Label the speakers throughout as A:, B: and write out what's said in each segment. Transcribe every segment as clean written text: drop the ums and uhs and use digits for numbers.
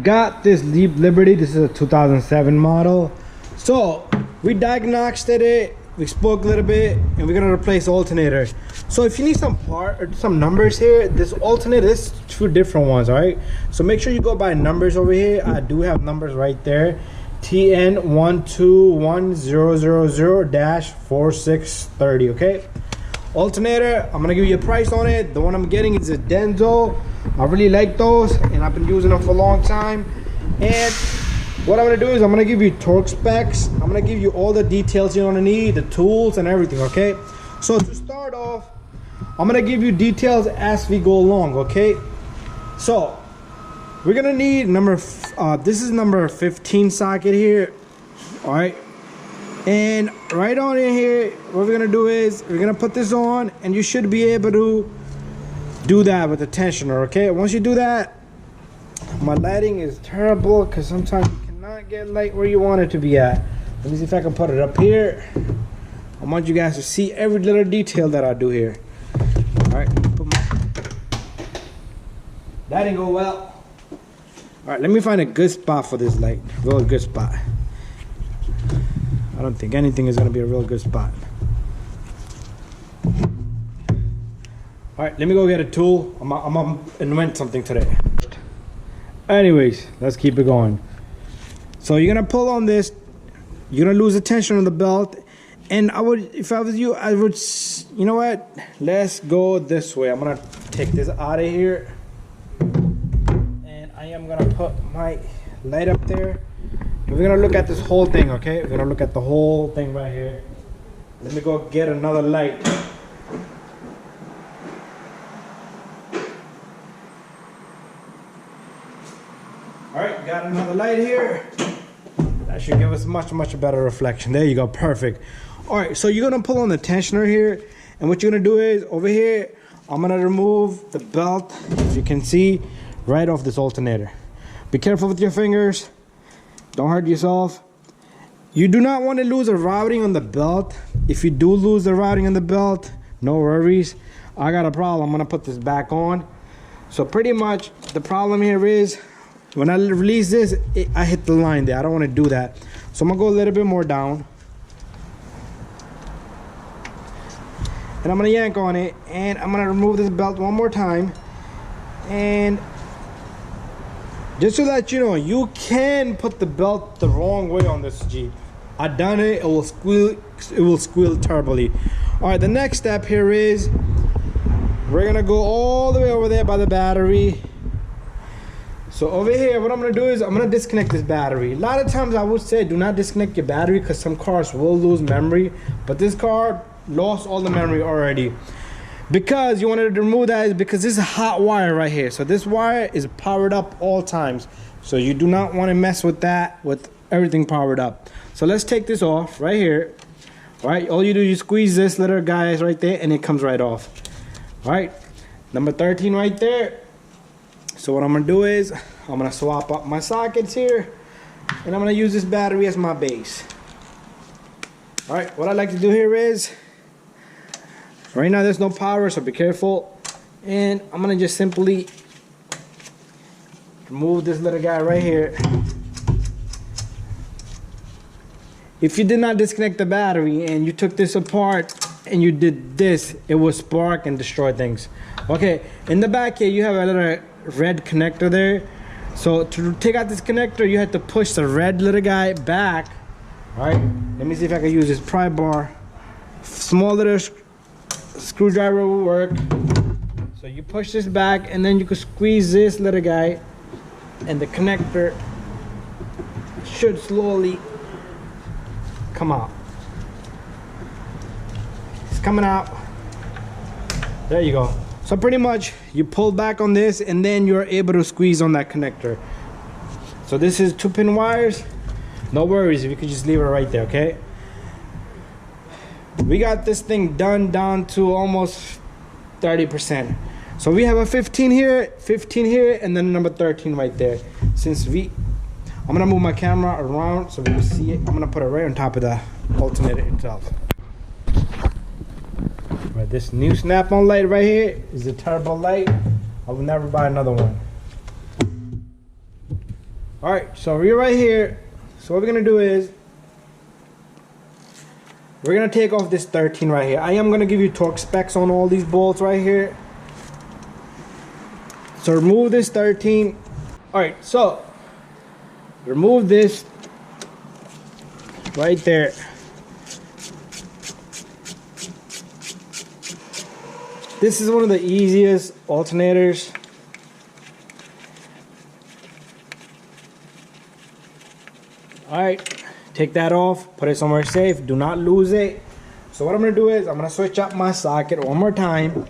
A: got this Leap Liberty. This is a 2007 model. So we diagnosed it, we spoke a little bit, and we're gonna replace alternator. So if you need some part or some numbers here, this alternator, this is two different ones, all right? So make sure you go by numbers over here. I do have numbers right there. TN12100-4630, okay? Alternator, I'm gonna give you a price on it. The one I'm getting is a Denso. I really like those, and I've been using them for a long time. And what I'm gonna do is I'm gonna give you torque specs. I'm gonna give you all the details you're gonna need, the tools and everything, okay? So to start off, I'm gonna give you details as we go along, okay? So we're gonna need this is number 15 socket here, all right? And right on in here, what we're gonna do is we're gonna put this on, and you should be able to do that with the tensioner, okay? Once you do that, my lighting is terrible because sometimes you cannot get light where you want it to be at. Let me see if I can put it up here. I want you guys to see every little detail that I do here. All right, that didn't go well. All right, let me find a good spot for this light, real good spot. I don't think anything is gonna be a real good spot. All right, let me go get a tool. I'm gonna invent something today. Anyways, let's keep it going. So you're gonna pull on this. You're gonna lose the tension on the belt. And I would, if I was you, I would, you know what? Let's go this way. I'm gonna take this out of here. And I am gonna put my light up there. And we're gonna look at this whole thing, okay? We're gonna look at the whole thing right here. Let me go get another light. All right, got another light here. That should give us much better reflection. There you go, perfect. All right, so you're gonna pull on the tensioner here, and what you're gonna do is over here, I'm gonna remove the belt, if you can see, right off this alternator. Be careful with your fingers. Don't hurt yourself. You do not want to lose a routing on the belt. If you do lose the routing on the belt, no worries. I got a problem. I'm gonna put this back on. So pretty much the problem here is when I release this, I hit the line there. I don't want to do that. So I'm gonna go a little bit more down. And I'm gonna yank on it, and I'm gonna remove this belt one more time. And just to let you know, you can put the belt the wrong way on this Jeep. I done it. It will squeal terribly. All right, the next step here is we're gonna go all the way over there by the battery. So over here, what I'm gonna do is I'm gonna disconnect this battery. A lot of times I would say do not disconnect your battery because some cars will lose memory, but this car lost all the memory already. Because you wanted to remove that is because this is a hot wire right here. So this wire is powered up all times. So you do not want to mess with that with everything powered up. So let's take this off right here. All right, all you do is you squeeze this little guy right there and it comes right off. All right, number 13 right there. So what I'm gonna do is I'm gonna swap up my sockets here, and I'm gonna use this battery as my base. All right, what I like to do here is, right now there's no power, so be careful. And I'm gonna just simply remove this little guy right here. If you did not disconnect the battery and you took this apart and you did this, it will spark and destroy things. Okay, in the back here you have a little red connector there. So to take out this connector, you have to push the red little guy back. All right, let me see if I can use this pry bar. Small little screwdriver will work. So you push this back, and then you can squeeze this little guy, and the connector should slowly come out. It's coming out. There you go. So pretty much you pull back on this, and then you're able to squeeze on that connector. So this is 2-pin wires. No worries if you could just leave it right there, okay? We got this thing done down to almost 30%. So we have a 15 here, and then number 13 right there. I'm gonna move my camera around so we can see it. I'm gonna put it right on top of the alternator itself. Right, this new snap-on light right here is a turbo light. I will never buy another one. All right, so we're right here. So what we're gonna do is we're gonna take off this 13 right here. I am gonna give you torque specs on all these bolts right here. So remove this 13. All right, so remove this right there. This is one of the easiest alternators. All right, take that off, put it somewhere safe, do not lose it. So what I'm gonna do is I'm gonna switch up my socket one more time.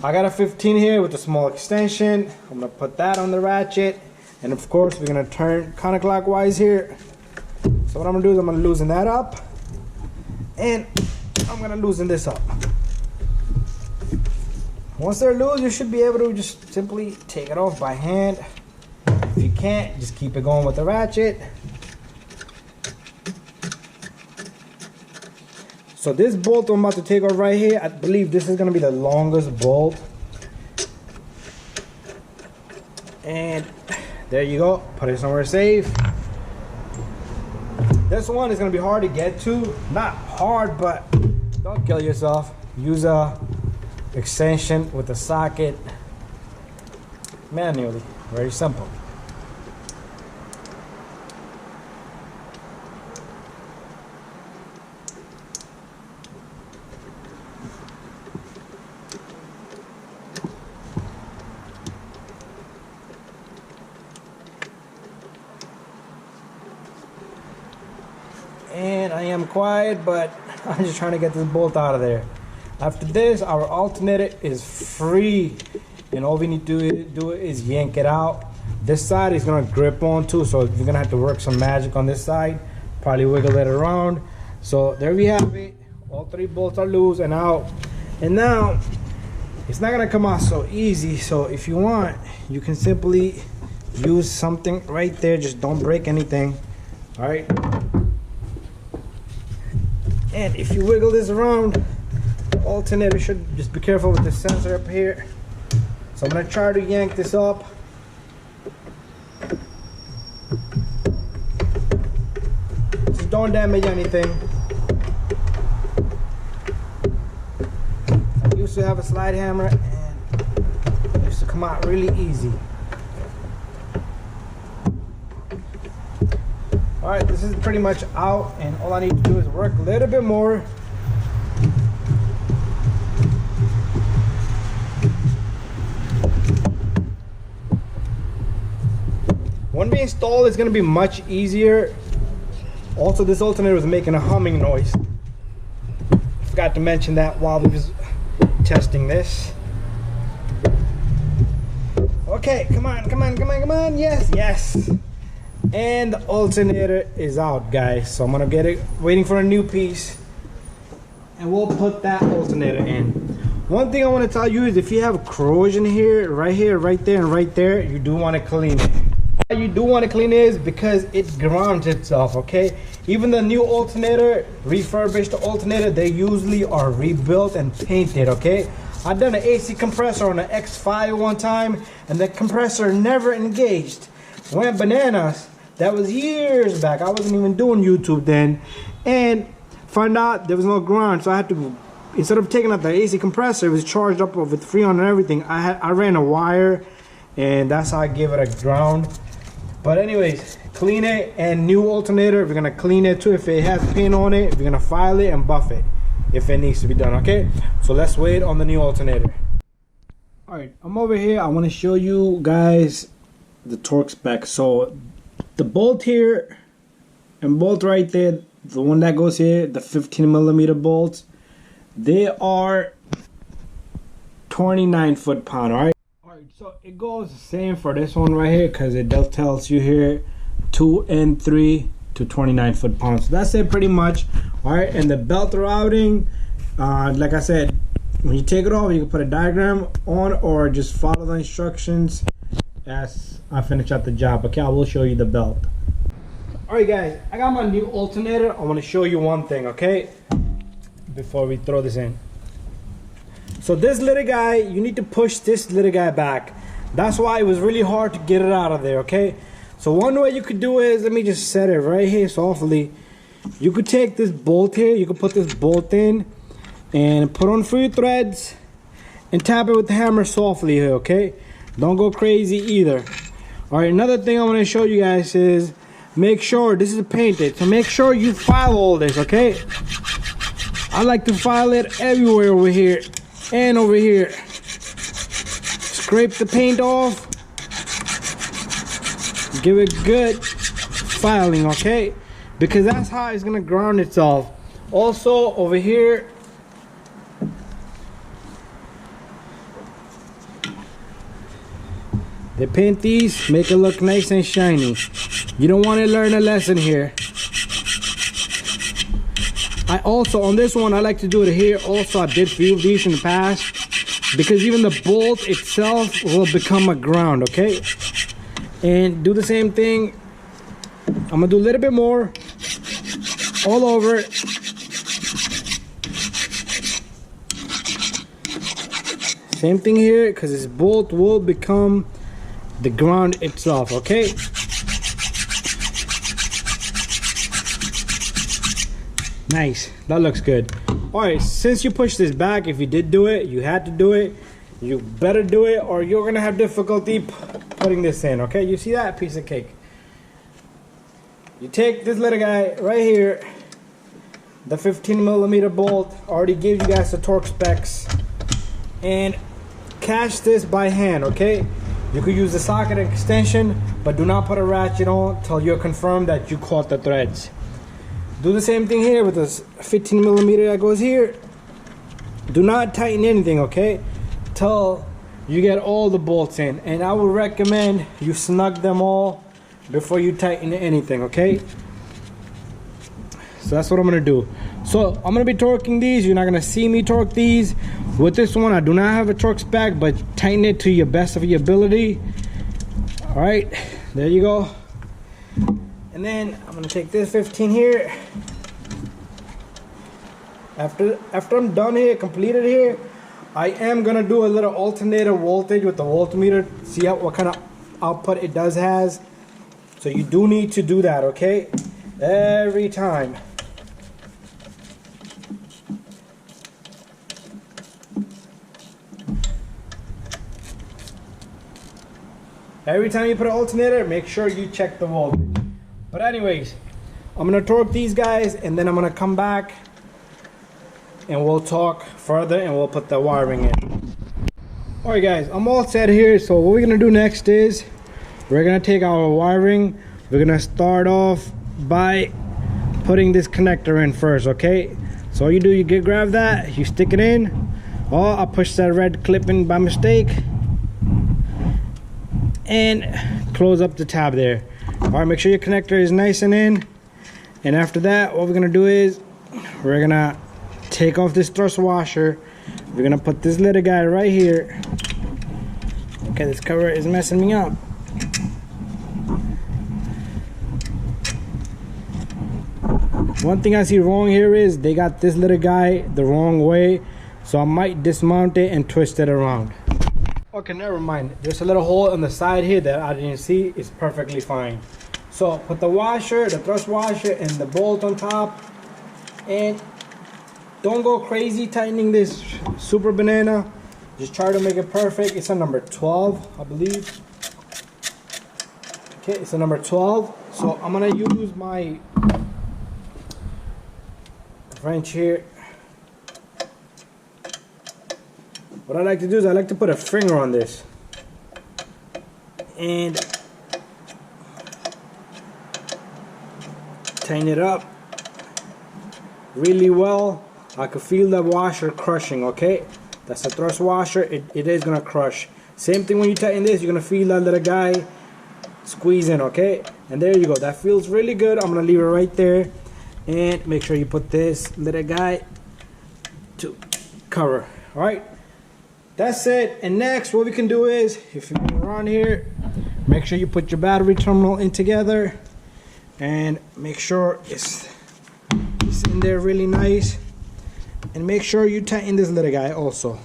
A: I got a 15 here with a small extension. I'm gonna put that on the ratchet, and of course we're gonna turn counterclockwise here. So what I'm gonna do is I'm gonna loosen that up, and I'm gonna loosen this up. Once they're loose, you should be able to just simply take it off by hand. If you can't, just keep it going with the ratchet. So this bolt I'm about to take off right here, I believe this is gonna be the longest bolt. And there you go, put it somewhere safe. This one is gonna be hard to get to. Not hard, but don't kill yourself. Use a extension with a socket manually, very simple. And I am quiet, but I'm just trying to get this bolt out of there. After this, our alternator is free, and all we need to do is yank it out. This side is gonna grip on too, so you're gonna have to work some magic on this side, probably wiggle it around. So there we have it. All three bolts are loose and out. And now it's not gonna come out so easy. So if you want, you can simply use something right there. Just don't break anything. All right. And if you wiggle this around, the alternator should, just be careful with the sensor up here. So I'm gonna try to yank this up. Just don't damage anything. I used to have a slide hammer and it used to come out really easy. Alright, this is pretty much out, and all I need to do is work a little bit more. When we install, it's going to be much easier. Also, this alternator was making a humming noise. Forgot to mention that while we was testing this. Okay, come on, come on, come on, come on. Yes, yes. And the alternator is out, guys. So I'm gonna get it, waiting for a new piece, and we'll put that alternator in. One thing I want to tell you is if you have corrosion here, right there, and right there, you do want to clean it. Why you do want to clean it is because it grounds itself, okay? Even the new alternator, refurbished alternator, they usually are rebuilt and painted, okay? I done an AC compressor on an X5 one time, and the compressor never engaged. Went bananas. That was years back. I wasn't even doing YouTube then, and found out there was no ground, so I had to, instead of taking out the AC compressor, it was charged up with Freon and everything. I ran a wire, and that's how I gave it a ground. But anyways, clean it, and new alternator, we're gonna clean it too. If it has paint on it, we're gonna file it and buff it if it needs to be done. Okay, so let's wait on the new alternator. All right, I'm over here. I want to show you guys the torque spec. So the bolt here and bolt right there, the one that goes here, the 15mm bolts, they are 29 foot-pound. All right, so it goes the same for this one right here, because it does tells you here 2 and 3 to 29 foot-pounds. So that's it pretty much. All right, and the belt routing, like I said, when you take it off, you can put a diagram on or just follow the instructions as I finish up the job. Okay, I will show you the belt. All right, guys, I got my new alternator. I want to show you one thing, okay, before we throw this in. So this little guy, you need to push this little guy back. That's why it was really hard to get it out of there, okay? So one way you could do is, let me just set it right here softly. You could take this bolt here, you could put this bolt in and put on 3 threads and tap it with the hammer softly here, okay? Don't go crazy either. All right, another thing I want to show you guys is make sure this is painted, so make sure you file all this, okay? I like to file it everywhere over here and over here. Scrape the paint off. Give it good filing, okay? Because that's how it's gonna ground itself. Also over here, they paint these, make it look nice and shiny. You don't want to learn a lesson here. I also, on this one, I like to do it here. Also, I did a few of these in the past because even the bolt itself will become a ground, okay? And do the same thing. I'm gonna do a little bit more all over it. Same thing here, because this bolt will become the ground itself, okay? Nice, that looks good. All right, since you push this back, if you did do it, you had to do it, you better do it or you're gonna have difficulty putting this in, okay? You see that piece of cake? You take this little guy right here, the 15mm bolt, already gave you guys the torque specs, and catch this by hand, okay? You could use the socket extension, but do not put a ratchet on until you're confirmed that you caught the threads. Do the same thing here with this 15mm that goes here. Do not tighten anything, okay? Till you get all the bolts in. And I would recommend you snug them all before you tighten anything, okay? So that's what I'm gonna do. So I'm gonna be torquing these. You're not gonna see me torque these. With this one, I do not have a torque spec, but tighten it to your best of your ability. All right, there you go. And then I'm gonna take this 15 here. After I'm done here, completed here, I am gonna do a little alternator voltage with the voltmeter, see what kind of output it has. So you do need to do that, okay? Every time. Every time you put an alternator, make sure you check the voltage. But anyways, I'm gonna torque these guys and then I'm gonna come back and we'll talk further and we'll put the wiring in. Alright guys, I'm all set here. So what we're gonna do next is we're gonna take our wiring. We're gonna start off by putting this connector in first, okay? So all you do, you grab that, you stick it in. Oh, I pushed that red clip in by mistake. And close up the tab there. All right, make sure your connector is nice and in. And after that, what we're gonna do is we're gonna take off this thrust washer. We're gonna put this little guy right here. Okay, this cover is messing me up. One thing I see wrong here is they got this little guy the wrong way, so I might dismount it and twist it around. Okay, never mind. There's a little hole on the side here that I didn't see. It's perfectly fine. So put the washer, the thrust washer, and the bolt on top. And don't go crazy tightening this super banana. Just try to make it perfect. It's a number 12, I believe. Okay, it's a number 12. So I'm gonna use my wrench here. What I like to do is I like to put a finger on this and tighten it up really well. I could feel the washer crushing, okay? That's the thrust washer, it is gonna crush. Same thing when you tighten this, you're gonna feel that little guy squeeze in, okay? And there you go, that feels really good. I'm gonna leave it right there and make sure you put this little guy to cover, all right? That's it. And next, what we can do is, if you're around here, make sure you put your battery terminal in together and make sure it's in there really nice. And make sure you tighten this little guy also.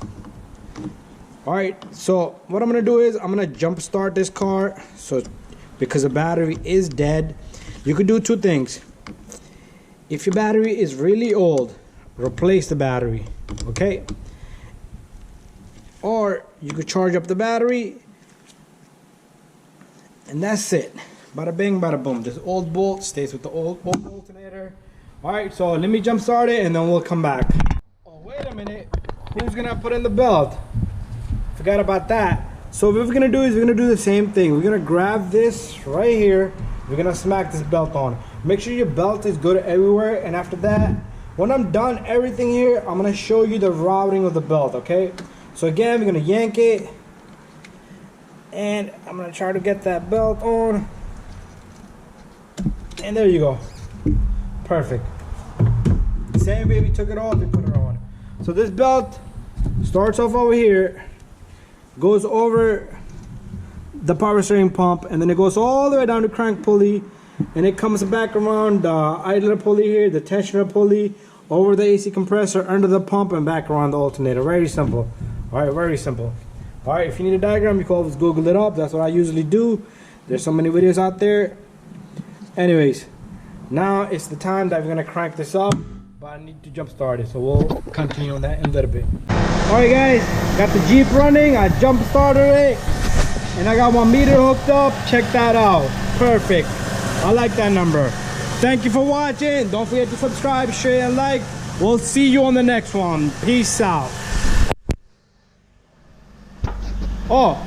A: All right, so what I'm gonna do is I'm gonna jump start this car. So because the battery is dead. You could do two things. If your battery is really old, replace the battery, okay? Or you could charge up the battery, and that's it. Bada bing, bada boom. This old bolt stays with the old alternator. Alright, so let me jump start it and then we'll come back. Oh, wait a minute. Who's gonna put in the belt? Forgot about that. So what we're gonna do is we're gonna do the same thing. We're gonna grab this right here. We're gonna smack this belt on. Make sure your belt is good everywhere, and after that, when I'm done everything here, I'm gonna show you the routing of the belt, okay? So again, we're gonna yank it, and I'm gonna try to get that belt on. And there you go. Perfect. Same way we took it off, we put it on. So this belt starts off over here, goes over the power steering pump, and then it goes all the way down to crank pulley, and it comes back around the idler pulley here, the tensioner pulley, over the AC compressor, under the pump, and back around the alternator. Very simple. Alright, very simple. Alright, if you need a diagram, you can always Google it up. That's what I usually do. There's so many videos out there. Anyways, now it's the time that we're gonna crank this up, but I need to jump start it, so we'll continue on that in a little bit. Alright guys, got the Jeep running, I jump started it, and I got my meter hooked up. Check that out. Perfect. I like that number. Thank you for watching. Don't forget to subscribe, share, and like. We'll see you on the next one. Peace out. Oh,